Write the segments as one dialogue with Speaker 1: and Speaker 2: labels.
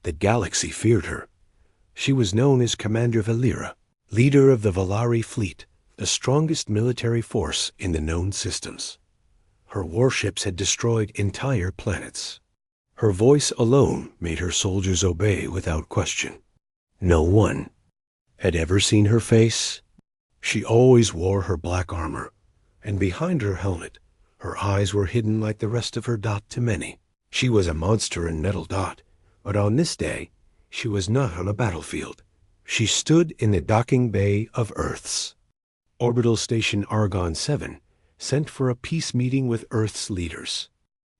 Speaker 1: The galaxy feared her. She was known as Commander Valera, leader of the Valari fleet, the strongest military force in the known systems. Her warships had destroyed entire planets. Her voice alone made her soldiers obey without question. No one had ever seen her face. She always wore her black armor, and behind her helmet, her eyes were hidden like the rest of her dot to many. She was a monster in metal dot, but on this day, she was not on a battlefield. She stood in the docking bay of Earth's. Orbital Station Argon 7 sent for a peace meeting with Earth's leaders.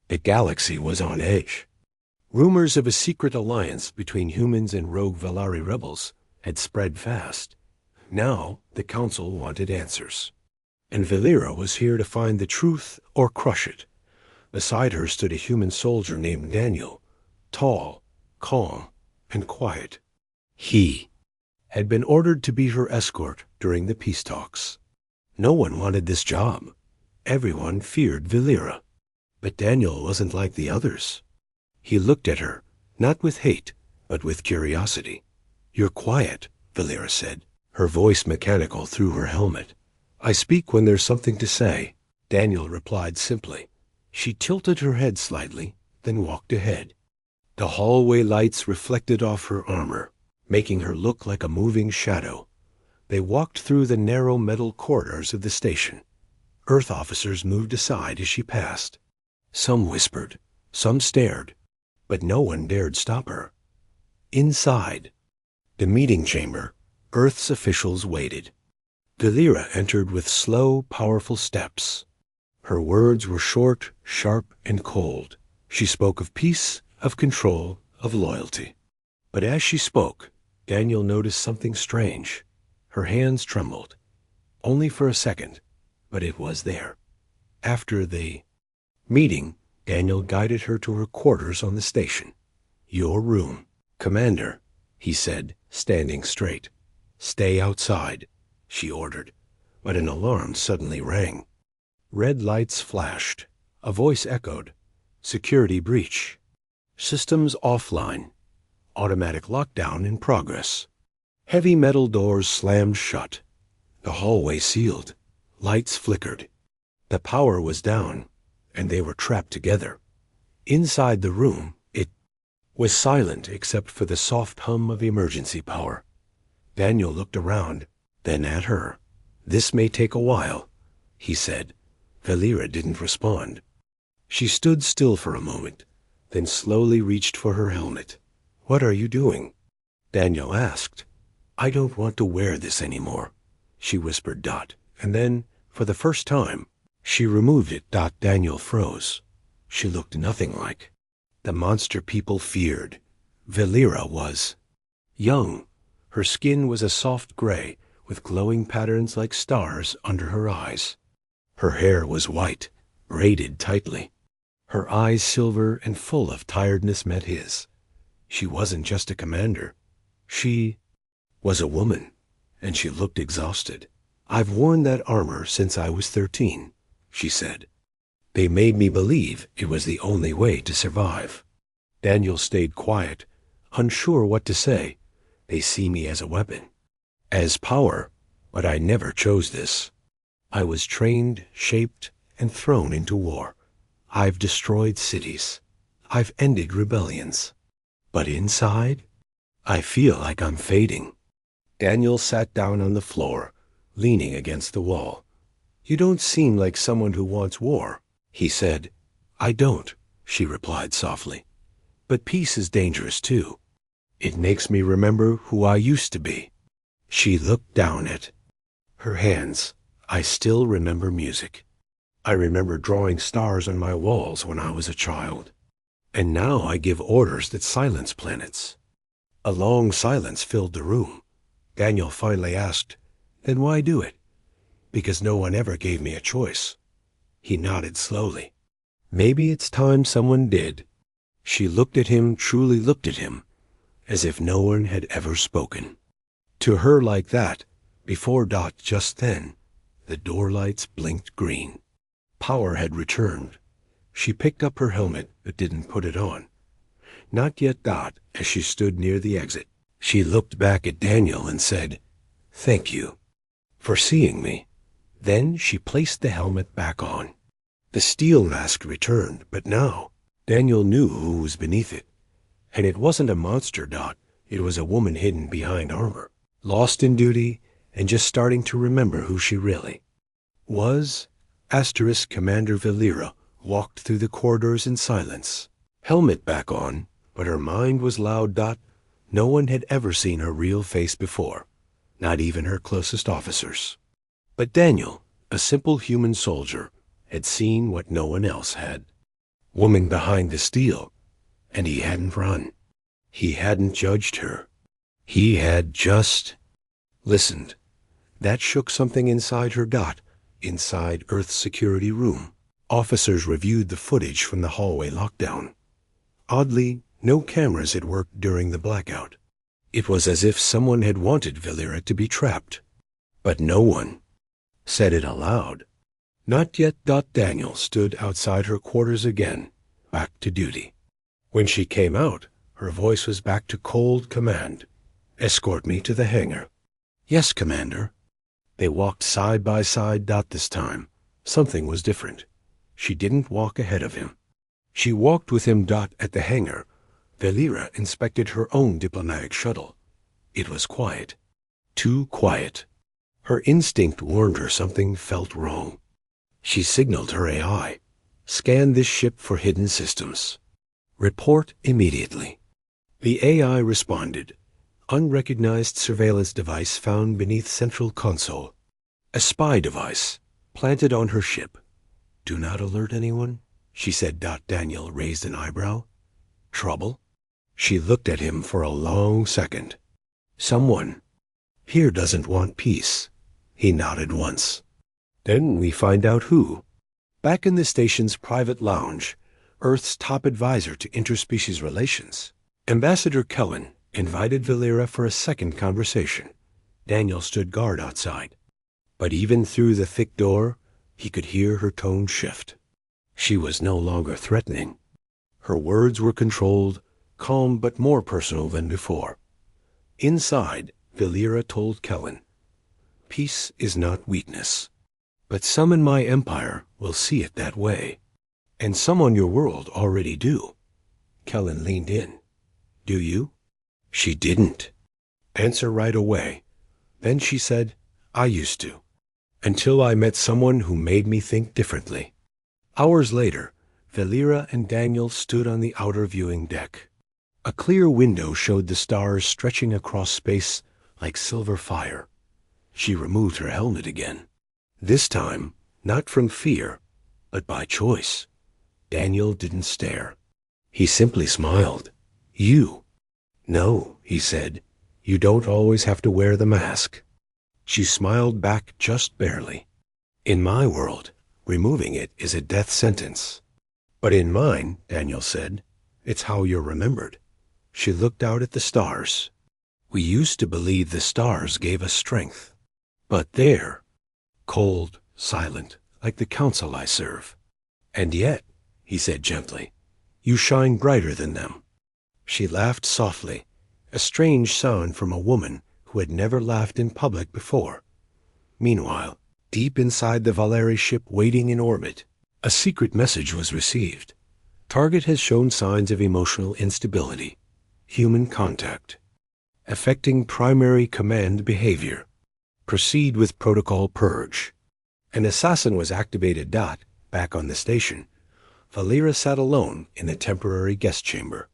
Speaker 1: The galaxy was on edge. Rumors of a secret alliance between humans and rogue Valari rebels had spread fast. Now the council wanted answers. And Valera was here to find the truth or crush it. Beside her stood a human soldier named Daniel, tall, calm, and quiet. He had been ordered to be her escort during the peace talks. No one wanted this job. Everyone feared Valera. But Daniel wasn't like the others. He looked at her, not with hate, but with curiosity. "You're quiet," Valera said, her voice mechanical through her helmet. "I speak when there's something to say," Daniel replied simply. She tilted her head slightly, then walked ahead. The hallway lights reflected off her armor, making her look like a moving shadow. They walked through the narrow metal corridors of the station. Earth officers moved aside as she passed. Some whispered, some stared, but no one dared stop her. Inside the meeting chamber, Earth's officials waited. Valera entered with slow, powerful steps. Her words were short, sharp, and cold. She spoke of peace, of control, of loyalty. But as she spoke, Daniel noticed something strange. Her hands trembled. Only for a second, but it was there. After the meeting, Daniel guided her to her quarters on the station. "Your room, Commander," he said, standing straight. "Stay outside," she ordered, but an alarm suddenly rang. Red lights flashed. A voice echoed. "Security breach. Systems offline. Automatic lockdown in progress." Heavy metal doors slammed shut. The hallway sealed. Lights flickered. The power was down, and they were trapped together. Inside the room, it was silent except for the soft hum of emergency power. Daniel looked around, then at her. "This may take a while," he said. Valera didn't respond. She stood still for a moment, then slowly reached for her helmet. "What are you doing?" Daniel asked. "I don't want to wear this anymore," she whispered Dot, and then, for the first time, she removed it. Daniel froze. She looked nothing like the monster people feared. Valera was young. Her skin was a soft gray, with glowing patterns like stars under her eyes. Her hair was white, braided tightly. Her eyes silver and full of tiredness met his. She wasn't just a commander. She was a woman, and she looked exhausted. "I've worn that armor since I was 13, she said. "They made me believe it was the only way to survive." Daniel stayed quiet, unsure what to say. "They see me as a weapon, as power, but I never chose this. I was trained, shaped, and thrown into war. I've destroyed cities. I've ended rebellions. But inside, I feel like I'm fading." Daniel sat down on the floor, leaning against the wall. "You don't seem like someone who wants war," he said. "I don't," she replied softly. "But peace is dangerous too. It makes me remember who I used to be." She looked down at her hands. "I still remember music. I remember drawing stars on my walls when I was a child. And now I give orders that silence planets." A long silence filled the room. Daniel finally asked, "Then why do it?" "Because no one ever gave me a choice." He nodded slowly. "Maybe it's time someone did." She looked at him, truly looked at him, as if no one had ever spoken. To her like that, before Dot just then, the door lights blinked green. Power had returned. She picked up her helmet but didn't put it on. Not yet, Dot, as she stood near the exit. She looked back at Daniel and said, "Thank you for seeing me." Then she placed the helmet back on. The steel mask returned, but now Daniel knew who was beneath it. And it wasn't a monster, Dot. It was a woman hidden behind armor, lost in duty, and just starting to remember who she really was. Commander Valera walked through the corridors in silence, helmet back on, but her mind was loud. Dot. No one had ever seen her real face before, not even her closest officers. But Daniel, a simple human soldier, had seen what no one else had. Woman behind the steel, and he hadn't run. He hadn't judged her. He had just listened. That shook something inside her. Dot. Inside Earth's security room, officers reviewed the footage from the hallway lockdown. Oddly, no cameras had worked during the blackout. It was as if someone had wanted Valera to be trapped. But no one said it aloud. Not yet. Daniel stood outside her quarters again, back to duty. When she came out, her voice was back to cold command. "Escort me to the hangar." "Yes, Commander." They walked side by side. This time, something was different. She didn't walk ahead of him. She walked with him. At the hangar, Valera inspected her own diplomatic shuttle. It was quiet. Too quiet. Her instinct warned her something felt wrong. She signaled her AI. "Scan this ship for hidden systems. Report immediately." The AI responded. "Unrecognized surveillance device found beneath central console. A spy device planted on her ship. Do not alert anyone," she said. Daniel raised an eyebrow. "Trouble?" She looked at him for a long second. "Someone here doesn't want peace." He nodded once. "Then we find out who." Back in the station's private lounge, Earth's top advisor to interspecies relations, Ambassador Kellen, invited Valera for a second conversation. Daniel stood guard outside. But even through the thick door, he could hear her tone shift. She was no longer threatening. Her words were controlled, calm but more personal than before. Inside, Valera told Kellen, "Peace is not weakness. But some in my empire will see it that way. And some on your world already do." Kellen leaned in. "Do you?" She didn't answer right away. Then she said, "I used to. Until I met someone who made me think differently." Hours later, Valera and Daniel stood on the outer viewing deck. A clear window showed the stars stretching across space like silver fire. She removed her helmet again. This time, not from fear, but by choice. Daniel didn't stare. He simply smiled. "You?" "No," he said. "You don't always have to wear the mask." She smiled back just barely. "In my world, removing it is a death sentence." "But in mine," Daniel said, "it's how you're remembered." She looked out at the stars. "We used to believe the stars gave us strength. But they're cold, silent, like the council I serve. And yet," he said gently, "you shine brighter than them." She laughed softly, a strange sound from a woman who had never laughed in public before. Meanwhile, deep inside the Valeri ship waiting in orbit, a secret message was received. "Target has shown signs of emotional instability. Human contact. Affecting primary command behavior. Proceed with protocol purge." An assassin was activated. Back on the station, Valera sat alone in the temporary guest chamber.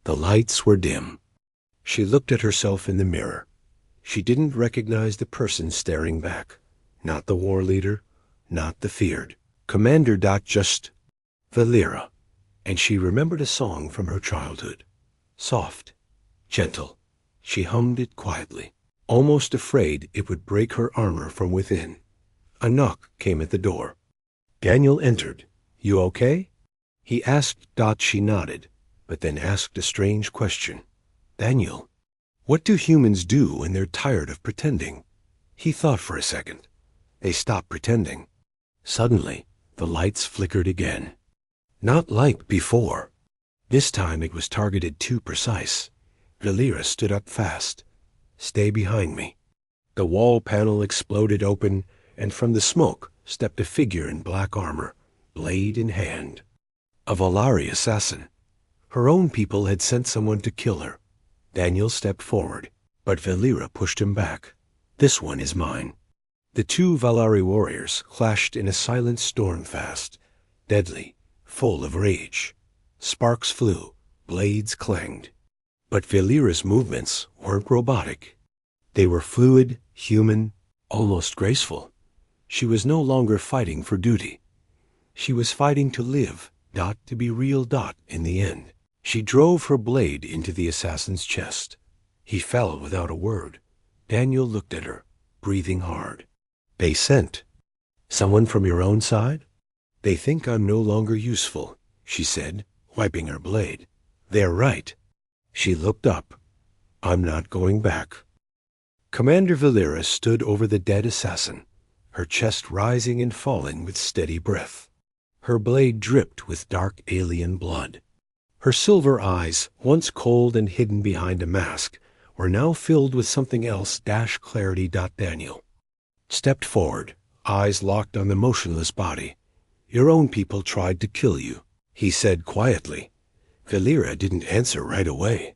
Speaker 1: The lights were dim. She looked at herself in the mirror. She didn't recognize the person staring back. Not the war leader, not the feared commander. Just Valera. And she remembered a song from her childhood. Soft, gentle. She hummed it quietly, almost afraid it would break her armor from within. A knock came at the door. Daniel entered. "You okay?" he asked. She nodded, but then asked a strange question. "Daniel, what do humans do when they're tired of pretending?" He thought for a second. They stopped pretending. Suddenly, the lights flickered again. Not like before. This time it was targeted too precise. Valera stood up fast. "Stay behind me." The wall panel exploded open, and from the smoke stepped a figure in black armor, blade in hand. A Volari assassin. Her own people had sent someone to kill her. Daniel stepped forward, but Valera pushed him back. "This one is mine." The two Volari warriors clashed in a silent storm fast, deadly, full of rage. Sparks flew, blades clanged. But Valera's movements weren't robotic. They were fluid, human, almost graceful. She was no longer fighting for duty. She was fighting to live, to be real in the end. She drove her blade into the assassin's chest. He fell without a word. Daniel looked at her, breathing hard. "They sent someone from your own side?" "They think I'm no longer useful," she said, wiping her blade. "They're right." She looked up. "I'm not going back." Commander Valera stood over the dead assassin, her chest rising and falling with steady breath. Her blade dripped with dark alien blood. Her silver eyes, once cold and hidden behind a mask, were now filled with something else. Clarity. Daniel stepped forward, eyes locked on the motionless body. "Your own people tried to kill you," he said quietly. Valera didn't answer right away.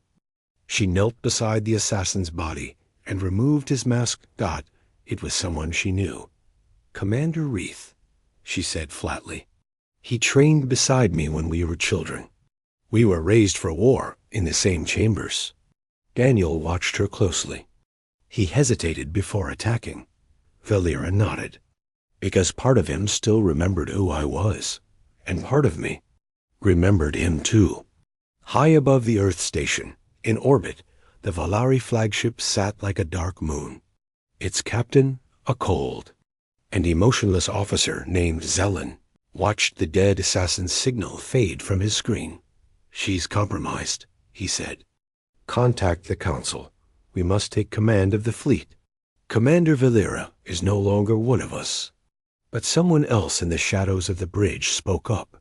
Speaker 1: She knelt beside the assassin's body and removed his mask. It was someone she knew. "Commander Reith," she said flatly. "He trained beside me when we were children. We were raised for war in the same chambers." Daniel watched her closely. He hesitated before attacking. Valera nodded. "Because part of him still remembered who I was, and part of me remembered him too." High above the Earth station, in orbit, the Volari flagship sat like a dark moon. Its captain, a cold and emotionless officer named Zelen, watched the dead assassin's signal fade from his screen. "She's compromised," he said. "Contact the council. We must take command of the fleet. Commander Valera is no longer one of us." But someone else in the shadows of the bridge spoke up.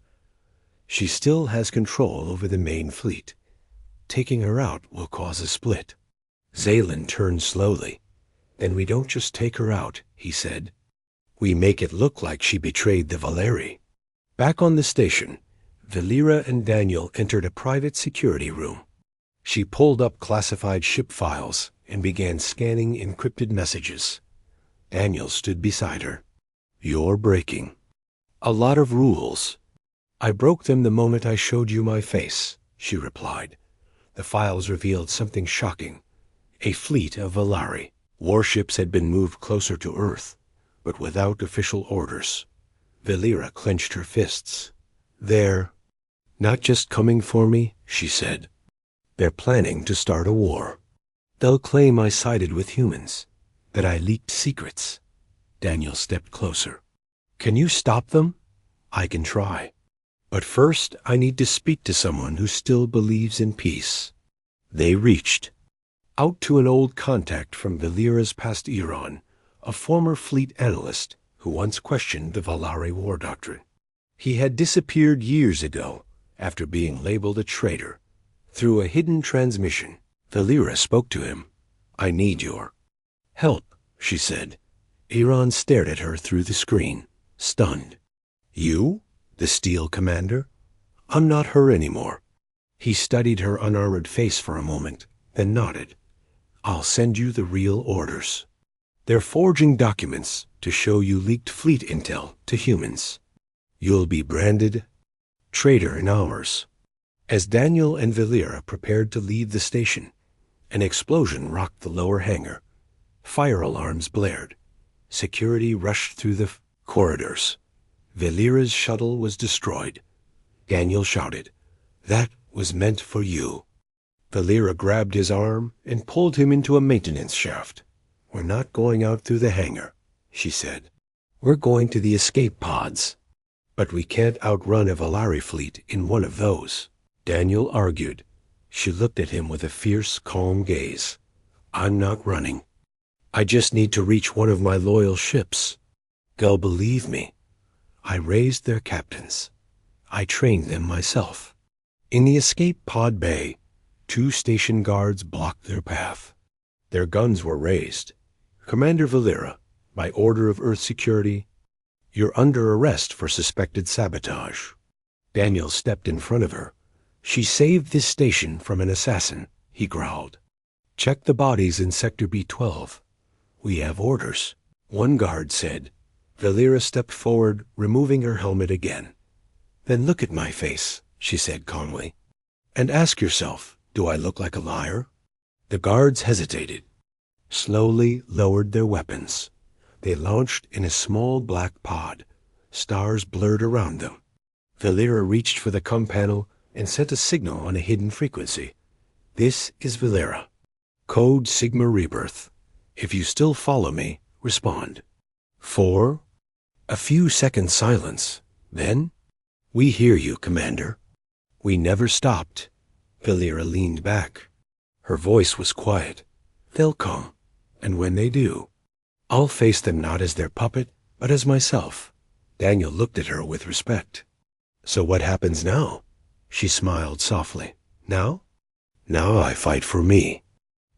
Speaker 1: "She still has control over the main fleet. Taking her out will cause a split." Zalen turned slowly. "Then we don't just take her out," he said. "We make it look like she betrayed the Volari." Back on the station, Valera and Daniel entered a private security room. She pulled up classified ship files and began scanning encrypted messages. Daniel stood beside her. "You're breaking a lot of rules." "I broke them the moment I showed you my face," she replied. The files revealed something shocking. A fleet of Volari. Warships had been moved closer to Earth, but without official orders. Valera clenched her fists. "They're not just coming for me," she said. "They're planning to start a war. They'll claim I sided with humans, that I leaked secrets." Daniel stepped closer. "Can you stop them?" "I can try. But first I need to speak to someone who still believes in peace." They reached out to an old contact from Valera's past Iran, a former fleet analyst who once questioned the Volari war doctrine. He had disappeared years ago after being labeled a traitor. Through a hidden transmission, Valera spoke to him. "I need your help," she said. Iran stared at her through the screen, stunned. "You? The Steel Commander?" "I'm not her anymore." He studied her unarmored face for a moment, then nodded. "I'll send you the real orders. They're forging documents to show you leaked fleet intel to humans. You'll be branded traitor in hours." As Daniel and Valera prepared to leave the station, an explosion rocked the lower hangar. Fire alarms blared. Security rushed through the corridors. Valera's shuttle was destroyed. Daniel shouted, "That was meant for you." Valera grabbed his arm and pulled him into a maintenance shaft. "We're not going out through the hangar," she said. "We're going to the escape pods." "But we can't outrun a Volari fleet in one of those," Daniel argued. She looked at him with a fierce, calm gaze. "I'm not running. I just need to reach one of my loyal ships. They'll believe me. I raised their captains. I trained them myself." In the escape pod bay, 2 station guards blocked their path. Their guns were raised. "Commander Valera, by order of Earth Security, you're under arrest for suspected sabotage." Daniel stepped in front of her. "She saved this station from an assassin," he growled. "Check the bodies in Sector B12. We have orders," one guard said. Valera stepped forward, removing her helmet again. "Then look at my face," she said calmly, "and ask yourself, do I look like a liar?" The guards hesitated, slowly lowered their weapons. They launched in a small black pod. Stars blurred around them. Valera reached for the comm panel and sent a signal on a hidden frequency. "This is Valera. Code Sigma Rebirth. If you still follow me, respond." 4. A few seconds silence. Then, "We hear you, Commander." "We never stopped." Valera leaned back. Her voice was quiet. "They'll come, and when they do, I'll face them not as their puppet, but as myself." Daniel looked at her with respect. "So what happens now?" She smiled softly. "Now? Now I fight for me."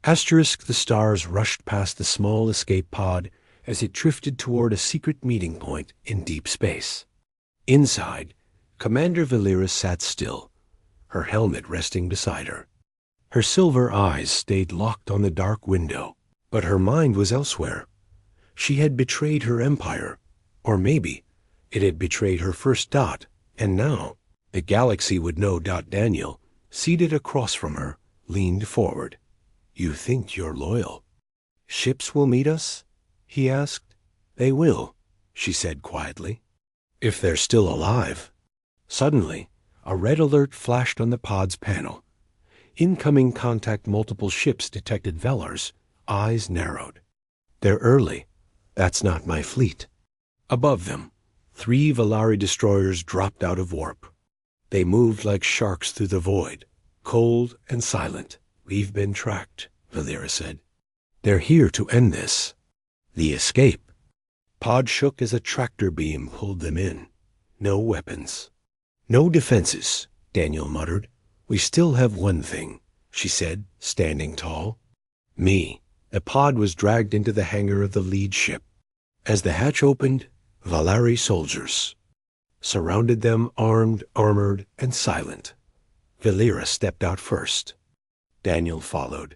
Speaker 1: Asterisk the stars rushed past the small escape pod as it drifted toward a secret meeting point in deep space. Inside, Commander Valera sat still, her helmet resting beside her. Her silver eyes stayed locked on the dark window, but her mind was elsewhere. She had betrayed her empire, or maybe it had betrayed her first Dot, and now the galaxy would know. Daniel, seated across from her, leaned forward. "You think you're loyal." "Ships will meet us?" he asked. "They will," she said quietly. "If they're still alive." Suddenly, a red alert flashed on the pod's panel. Incoming contact. Multiple ships detected Velar's. Eyes narrowed. "They're early. That's not my fleet." Above them, 3 Valari destroyers dropped out of warp. They moved like sharks through the void, cold and silent. "We've been tracked," Valera said. "They're here to end this." The escape. Pod shook as a tractor beam pulled them in. No weapons. "No defenses," Daniel muttered. "We still have one thing," she said, standing tall. "Me." The pod was dragged into the hangar of the lead ship. As the hatch opened, Valari soldiers surrounded them, armed, armored, and silent. Valera stepped out first. Daniel followed.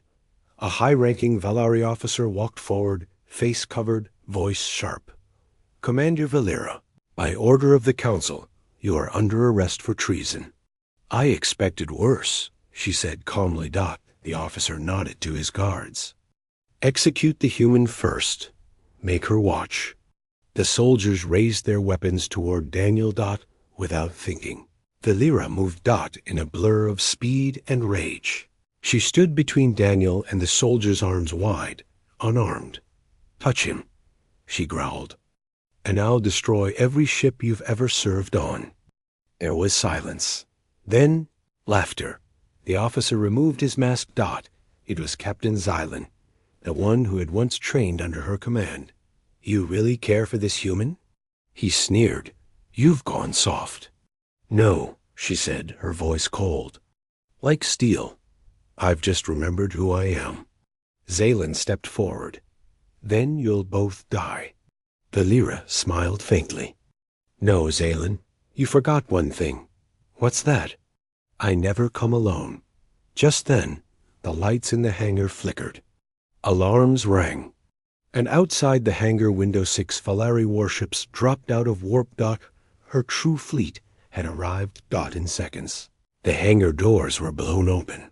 Speaker 1: A high-ranking Valari officer walked forward, face covered, voice sharp. "Commander Valera, by order of the Council, you are under arrest for treason." "I expected worse," she said calmly. The officer nodded to his guards. "Execute the human first. Make her watch." The soldiers raised their weapons toward Daniel. Without thinking, Valera moved. In a blur of speed and rage. She stood between Daniel and the soldier's, arms wide, unarmed. "Touch him," she growled, "and I'll destroy every ship you've ever served on." There was silence. Then, laughter. The officer removed his mask. It was Captain Xylan, the one who had once trained under her command. "You really care for this human?" He sneered. "You've gone soft." "No," she said, her voice cold. "Like steel. I've just remembered who I am." Xylan stepped forward. "Then you'll both die." Valera smiled faintly. "No, Xylan, you forgot one thing." "What's that?" "I never come alone." Just then, the lights in the hangar flickered. Alarms rang. And outside the hangar, window 6 Valari warships dropped out of warp. Her true fleet had arrived. In seconds. The hangar doors were blown open.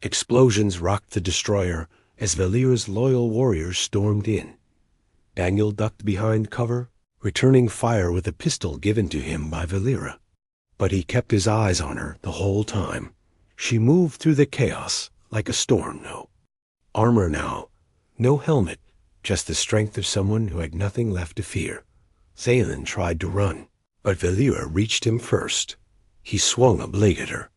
Speaker 1: Explosions rocked the destroyer as Valera's loyal warriors stormed in. Daniel ducked behind cover, returning fire with a pistol given to him by Valera. But he kept his eyes on her the whole time. She moved through the chaos like a storm. No armor now, no helmet, just the strength of someone who had nothing left to fear. Xylan tried to run, but Valera reached him first. He swung a blade at her.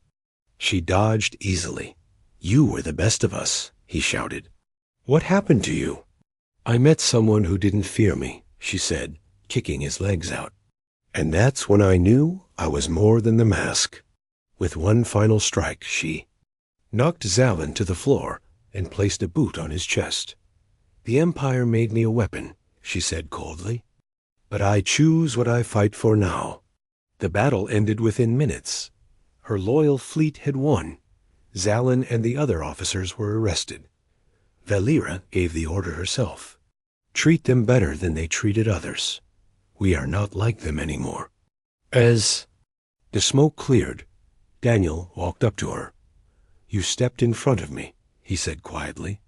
Speaker 1: She dodged easily. "You were the best of us," he shouted. "What happened to you?" "I met someone who didn't fear me," she said, kicking his legs out. "And that's when I knew I was more than the mask." With one final strike, she knocked Zalin to the floor and placed a boot on his chest. "The Empire made me a weapon," she said coldly, "but I choose what I fight for now." The battle ended within minutes. Her loyal fleet had won. Zalin and the other officers were arrested. Valera gave the order herself. "Treat them better than they treated others. We are not like them anymore." As the smoke cleared, Daniel walked up to her. "You stepped in front of me," he said quietly.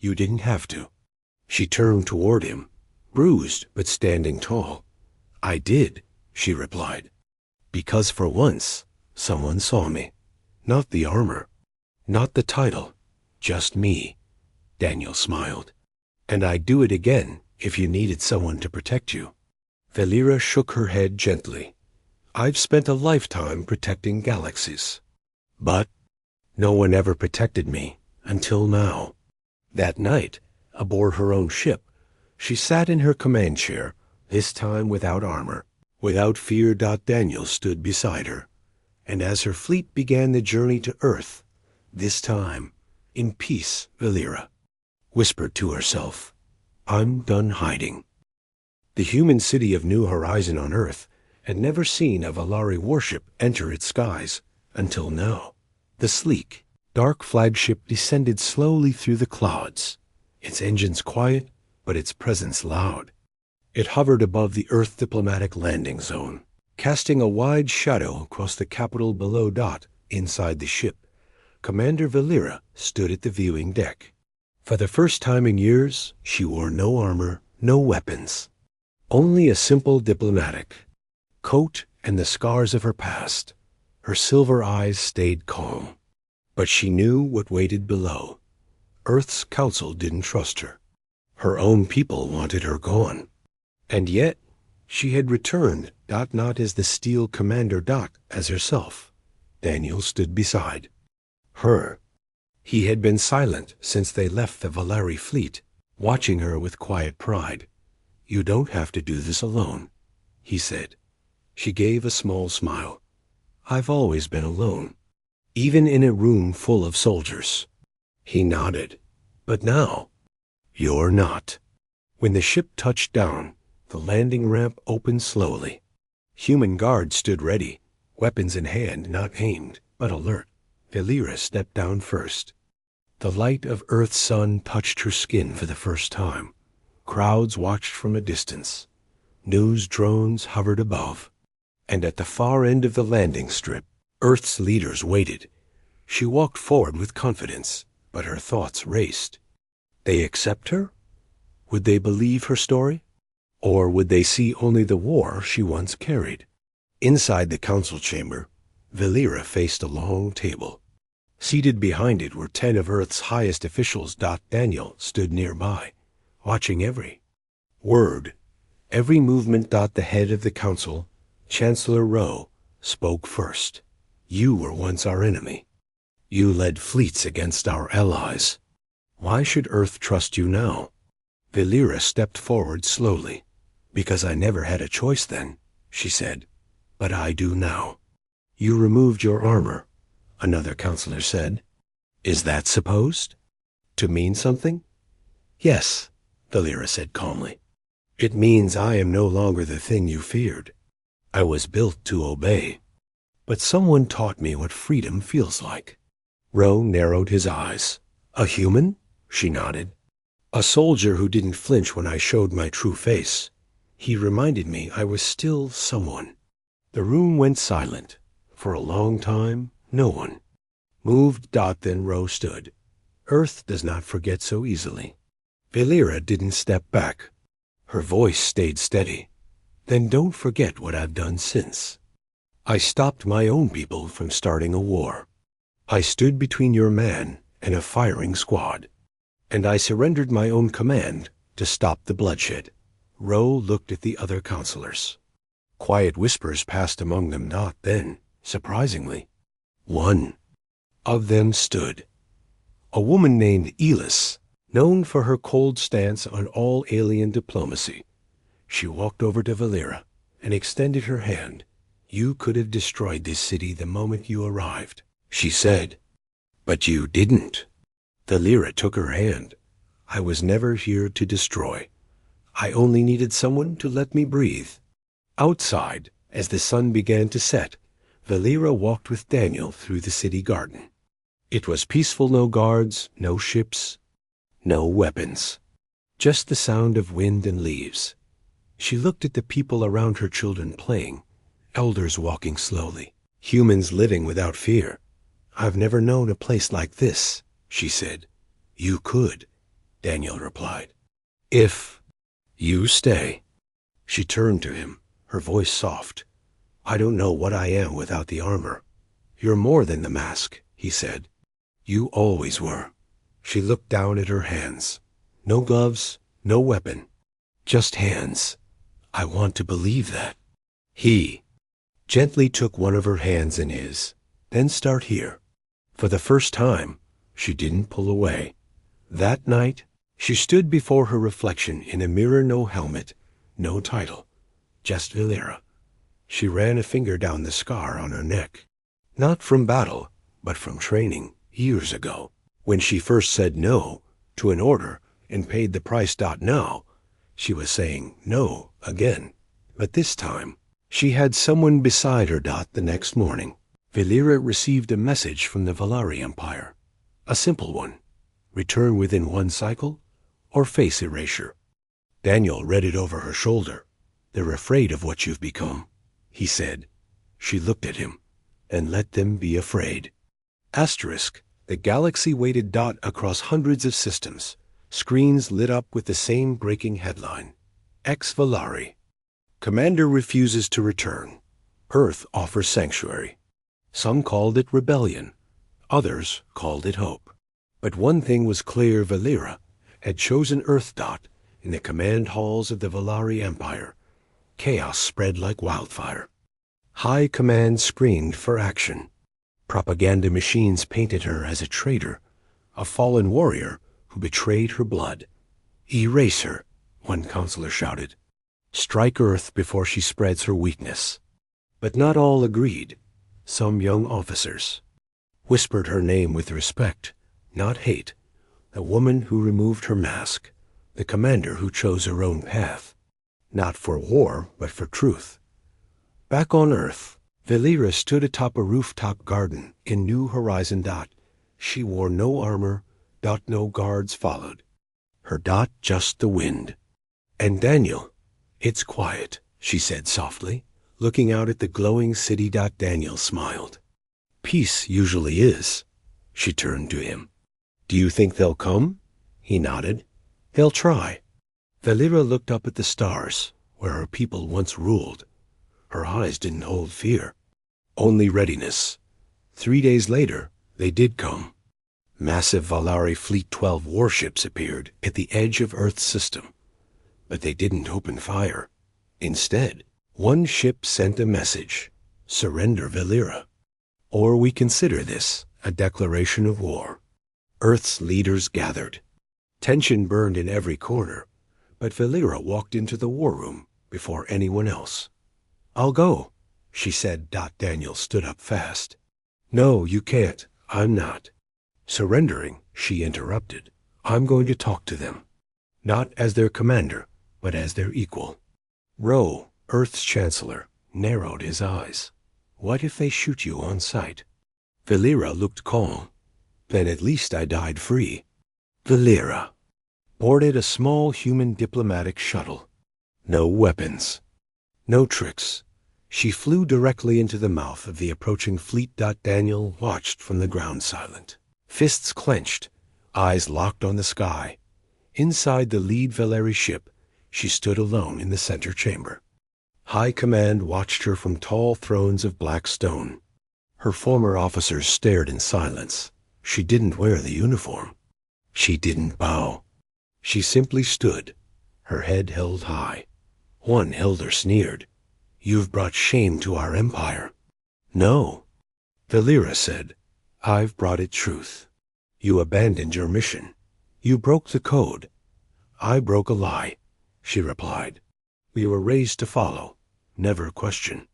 Speaker 1: "You didn't have to." She turned toward him, bruised but standing tall. "I did," she replied, "because for once someone saw me. Not the armor, not the title, just me." Daniel smiled. "And I'd do it again if you needed someone to protect you." Valera shook her head gently. "I've spent a lifetime protecting galaxies. But no one ever protected me until now." That night, aboard her own ship, she sat in her command chair, this time without armor, without fear. Daniel stood beside her. And as her fleet began the journey to Earth, this time, in peace, Valera whispered to herself, "I'm done hiding." The human city of New Horizon on Earth had never seen a Valari warship enter its skies until now. The sleek, dark flagship descended slowly through the clouds, its engines quiet, but its presence loud. It hovered above the Earth diplomatic landing zone, casting a wide shadow across the capital below. Inside the ship, Commander Valera stood at the viewing deck. For the first time in years, she wore no armor, no weapons, only a simple diplomatic coat and the scars of her past. Her silver eyes stayed calm. But she knew what waited below. Earth's council didn't trust her. Her own people wanted her gone. And yet, she had returned, not as the Steel Commander, as herself. Daniel stood beside her. He had been silent since they left the Valari fleet, watching her with quiet pride. "You don't have to do this alone," he said. She gave a small smile. "I've always been alone, even in a room full of soldiers." He nodded. "But now, you're not." When the ship touched down, the landing ramp opened slowly. Human guards stood ready, weapons in hand, not aimed, but alert. Valera stepped down first. The light of Earth's sun touched her skin for the first time. Crowds watched from a distance. News drones hovered above. And at the far end of the landing strip, Earth's leaders waited. She walked forward with confidence, but her thoughts raced. They accept her? Would they believe her story? Or would they see only the war she once carried? Inside the council chamber, Valera faced a long table. Seated behind it were 10 of Earth's highest officials. Daniel stood nearby, watching every word, every movement. The head of the council, Chancellor Rowe, spoke first. "You were once our enemy. You led fleets against our allies. Why should Earth trust you now?" Valera stepped forward slowly. "Because I never had a choice then," she said. "But I do now." "You removed your armor," another counselor said. "Is that supposed to mean something?" "Yes," Valera said calmly. "It means I am no longer the thing you feared. I was built to obey. But someone taught me what freedom feels like." Rowe narrowed his eyes. "A human?" She nodded. "A soldier who didn't flinch when I showed my true face. He reminded me I was still someone." The room went silent. For a long time, no one moved. Then Rowe stood. "Earth does not forget so easily." Valera didn't step back. Her voice stayed steady. "Then don't forget what I've done since. I stopped my own people from starting a war. I stood between your man and a firing squad. And I surrendered my own command to stop the bloodshed." Rowe looked at the other counselors. Quiet whispers passed among them. Then, surprisingly, one of them stood. A woman named Elis, known for her cold stance on all alien diplomacy. She walked over to Valera and extended her hand. You could have destroyed this city the moment you arrived, she said. But you didn't. Valera took her hand. I was never here to destroy. I only needed someone to let me breathe. Outside, as the sun began to set, Valera walked with Daniel through the city garden. It was peaceful, no guards, no ships, no weapons. Just the sound of wind and leaves. She looked at the people around her, children playing, elders walking slowly, humans living without fear. I've never known a place like this, she said. You could, Daniel replied. If you stay. She turned to him, her voice soft. I don't know what I am without the armor. You're more than the mask, he said. You always were. She looked down at her hands. No gloves, no weapon. Just hands. I want to believe that. He gently took one of her hands in his. Then start here. For the first time, she didn't pull away. That night, she stood before her reflection in a mirror, no helmet, no title, just Valera. She ran a finger down the scar on her neck. Not from battle, but from training, years ago, when she first said no to an order and paid the price. Now, she was saying no again. But this time, she had someone beside her. The next morning, Valera received a message from the Valari Empire. A simple one. Return within one cycle, or face erasure. Daniel read it over her shoulder. They're afraid of what you've become, he said. She looked at him, and let them be afraid. Asterisk, the galaxy waited. Across hundreds of systems. Screens lit up with the same breaking headline. Ex-Valari. Commander refuses to return. Earth offers sanctuary. Some called it rebellion. Others called it hope. But one thing was clear, Valera had chosen Earth. In the command halls of the Valari Empire, chaos spread like wildfire. High command screamed for action. Propaganda machines painted her as a traitor, a fallen warrior who betrayed her blood. Erase her, one counselor shouted. Strike Earth before she spreads her weakness. But not all agreed. Some young officers whispered her name with respect, not hate. The woman who removed her mask, the commander who chose her own path, not for war, but for truth. Back on Earth, Valera stood atop a rooftop garden in New Horizon. She wore no armor. No guards followed. Her. Just the wind. And Daniel, it's quiet, she said softly, looking out at the glowing city. Daniel smiled. Peace usually is. She turned to him. Do you think they'll come? He nodded. They'll try. Valera looked up at the stars, where her people once ruled. Her eyes didn't hold fear, only readiness. 3 days later, they did come. Massive Valari Fleet 12 warships appeared at the edge of Earth's system. But they didn't open fire. Instead, one ship sent a message. Surrender, Valera. Or we consider this a declaration of war. Earth's leaders gathered. Tension burned in every corner, but Valera walked into the war room before anyone else. I'll go, she said. Daniel stood up fast. No, you can't. I'm not. Surrendering, she interrupted. I'm going to talk to them. Not as their commander, but as their equal. Ro, Earth's chancellor, narrowed his eyes. What if they shoot you on sight? Valera looked calm. Then at least I died free. Valera boarded a small human diplomatic shuttle. No weapons. No tricks. She flew directly into the mouth of the approaching fleet. Daniel watched from the ground, silent. Fists clenched, eyes locked on the sky. Inside the lead Valari ship, she stood alone in the center chamber. High command watched her from tall thrones of black stone. Her former officers stared in silence. She didn't wear the uniform. She didn't bow. She simply stood, her head held high. One elder sneered. You've brought shame to our empire. No, Valera said. I've brought it truth. You abandoned your mission. You broke the code. I broke a lie, she replied. We were raised to follow, never question.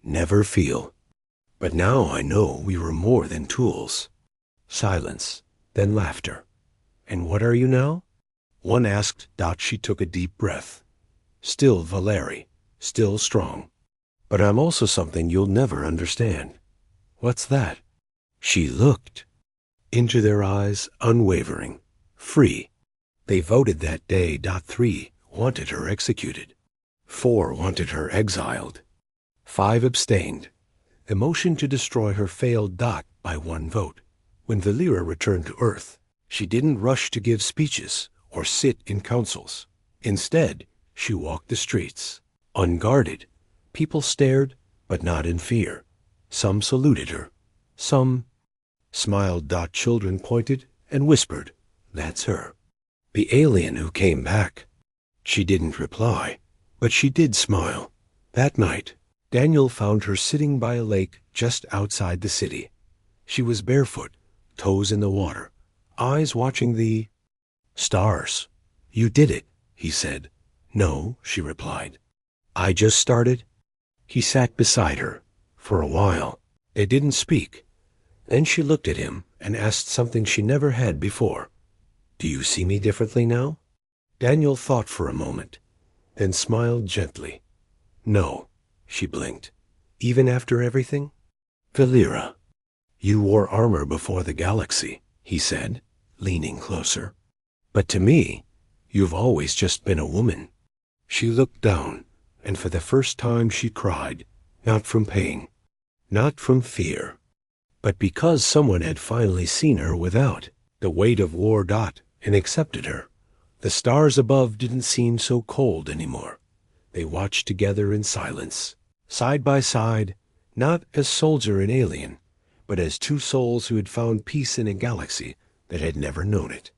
Speaker 1: never feel. But now I know we were more than tools. Silence, then laughter. And what are you now? One asked. She took a deep breath. Still Valeri, still strong. But I'm also something you'll never understand. What's that? She looked into their eyes, unwavering, free. They voted that day. 3 wanted her executed. 4 wanted her exiled. 5 abstained. The motion to destroy her failed. By 1 vote. When Valera returned to Earth, she didn't rush to give speeches or sit in councils. Instead, she walked the streets, unguarded. People stared, but not in fear. Some saluted her. Some smiled. Children pointed and whispered, "That's her." The alien who came back. She didn't reply, but she did smile. That night, Daniel found her sitting by a lake just outside the city. She was barefoot, toes in the water, eyes watching the stars. "You did it," he said. "No," she replied. "I just started." He sat beside her. For a while, they didn't speak. Then she looked at him and asked something she never had before. "Do you see me differently now?" Daniel thought for a moment, then smiled gently. "No," she blinked. "Even after everything?" "Valera, you wore armor before the galaxy," he said, leaning closer. "But to me, you've always just been a woman." She looked down, and for the first time she cried, not from pain, not from fear, but because someone had finally seen her without the weight of war. And accepted her. The stars above didn't seem so cold anymore. They watched together in silence, side by side, not as soldier and alien, but as 2 souls who had found peace in a galaxy that had never known it.